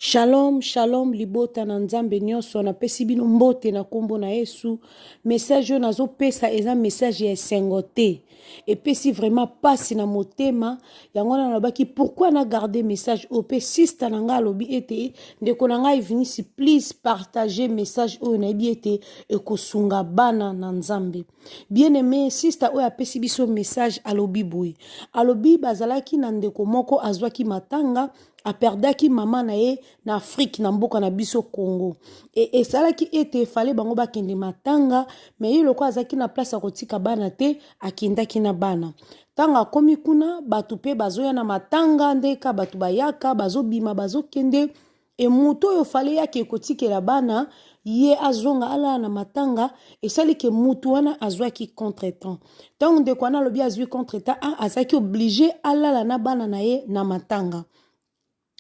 Shalom, shalom, libota na nzambe nyonso na pesi bino mbote na kombo na Yesu. Message yo nazo pesa eza message ya esengo te. Epesi vraiment pasi na motema. Yango na nabaki pourquoi na garder message ope sista na nga lobi ete ndeko na nga evinisi please partager message oyo na ebi ete ekosunga bana na nzambe. Bien aimé sista oyo apesi biso message alobi boy. Alobi bazalaki na ndeko moko azwaki matanga aperdaki mama na ye na Afrique na mboka na biso Congo. Et salaki ete fale bango bakende matanga, mais ye loko azaki na place akotika bana te, akendaki na bana. Tanga komi kuna, batu pe bazoya na matanga, ndeka batu bayaka, bazo bima, bazo kende, e muto yo fale yake kotike la bana, ye azonga ala na matanga, et sali ke mutu wana azwaki contre-temps. Tango ndeko wana lobi azwi contre-temps, azaki obligé ala la na bana na ye na matanga.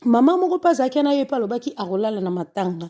Mama moko pa zaki na ye pa lobaki arolala na matanga.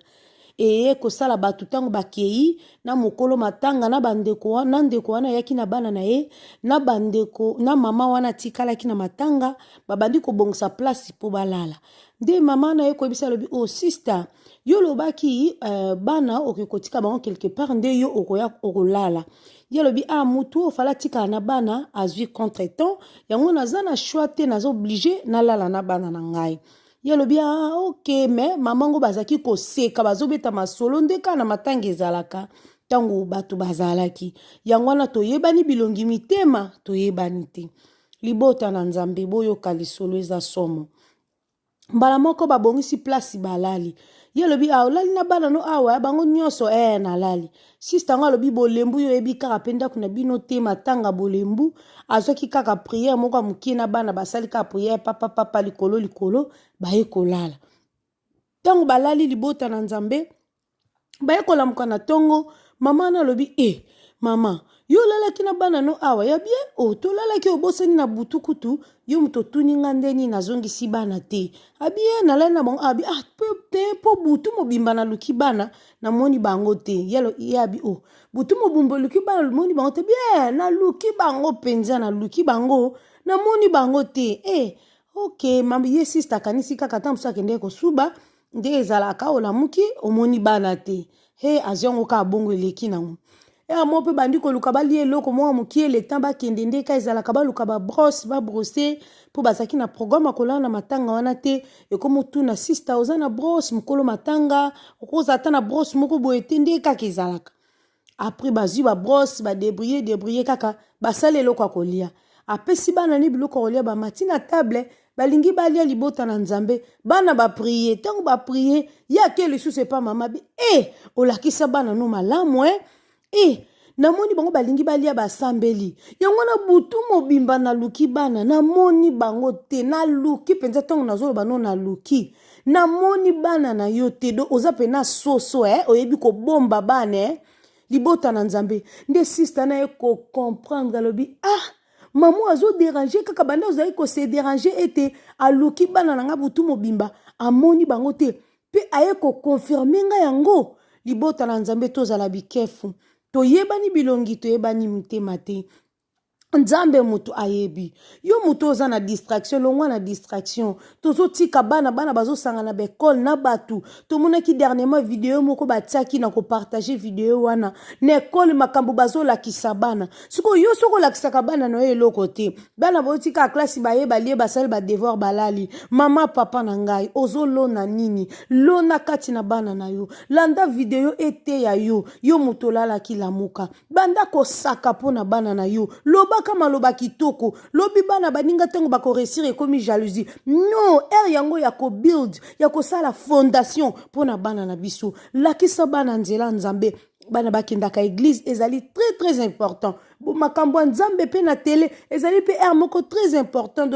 E kosala batu tango bakei na mokolo matanga na bandeko wana yaki na bana na ye na bandeko na mama wana tikalaki na matanga babandi kobongisa place po balala. Nde mama na ye koyebisa lobi oh sister yo lobaki bana okekotika bango quelque part nde yo okoya okolala. Ye lobi mutu ofala tika na bana azwi contre-temps yango naza na choix te naza obligé na lala na bana na ngai. Yalobi ok mais mamango bazaki ko seka bazobeta masolo ndeka na matanga ezalaka tango batu bazalaki yango wana toyebani bilongi mitema toyebani te libota na nzambe boyo kalisolo eza somo mbala moko babongisi place balali yalobi olali na bana no awa bango nyonso na lali sister ngo alobi bolembu yo ebi kaka penda kuna bino te matanga bolembu azoki kaka prière moko mukie na bana basali ka prière papa likolo baye kolala tango balali libota na nzambe baye kolamuka na tongo mama na lobi mama yo lalaki na bana no awa ya bien to lalaki obosani na butu kutu yo muto tuninga ndeni nazongisi bana te abie nalali na bango te po butu mobimba na luki bana na moni bango te yalo yabi butu mobumbo luki bana moni bango te bien na luki bango penza na luki bango na moni bango te ok mama ye sister kanisi kaka tambo sakende ko suba nde ezalaka olamuki omoni bana te aziongo ka bongo eleki nango mo pe bandi ko luka bali eloko mo mukie le temps bakende nde ka ezalaka baluka ba brosse ba brosser po bazaki na programme akola na matanga wana te ekomo tu na sister oza na brosse mukolo matanga okoza ata na brosse moko boye te nde ka ezalaka après bazui ba brosse ba débrouiller kaka basale eloko akolia apesi bana ni biloko kolia ba matina table balingi balia libota na nzambe bana ba prier tango ba prier ya ke le sous pas mama olakisa bana no malamu namoni bango balingi balia basambeli yango na butu mobimba na luki bana namoni bango te na luki penza tango nazoloba no na luki namoni bana na yo te do oza pena soso oyebi ko bomba bana libota na nzambe nde sister na ye ko comprendre lobi maman azo déranger kaka banda ozali ko se déranger ete aluki bana nga butu mobimba amoni bango te pe aye ko confirmer nga yango libota na nzambe tozala bikefu toyebani bilongi toyebani mitema te nzambe mutu ayebi yo mutu oza na distraction longwa na distraction tozo tika bana bazo sanga na bekol na batu tomonaki dernièrement vidéo moko batiaki na ko partager vidéo wana na ekole makambo bazo lakisa bana siko yo soko lakisaka bana no eloko te bana botika classe baye balie basali ba devoir balali mama papa na ngai ozo lona nini lona kati na bana na yo landa vidéo ete ya yo mutu lala kilamuka banda ko saka pona bana na yo loba kama loba kitoko lobi bana baninga tango bako réussir ekomi jalousie non yango ya ko build ya ko sala fondation pona bana na biso lakisa bana nzela nzambe bana bakendaka église ezali très important makambo nzambe pe na télé ezali pe moko très important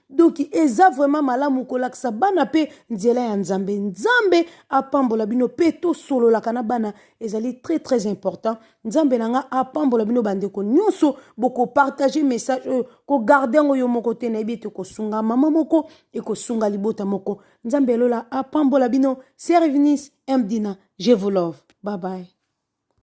donc eza vraiment malamu kolakisa bana pe nzela ya nzambe apambola bino pe to solo la kana bana ezali très important nzambe nanga apambola bino bandeko nyonso boko partager message ko garder ngo yo moko te na ebite ko sunga mama moko e ko sunga libota moko nzambe lola apambola bino service mdina je vous love bye bye.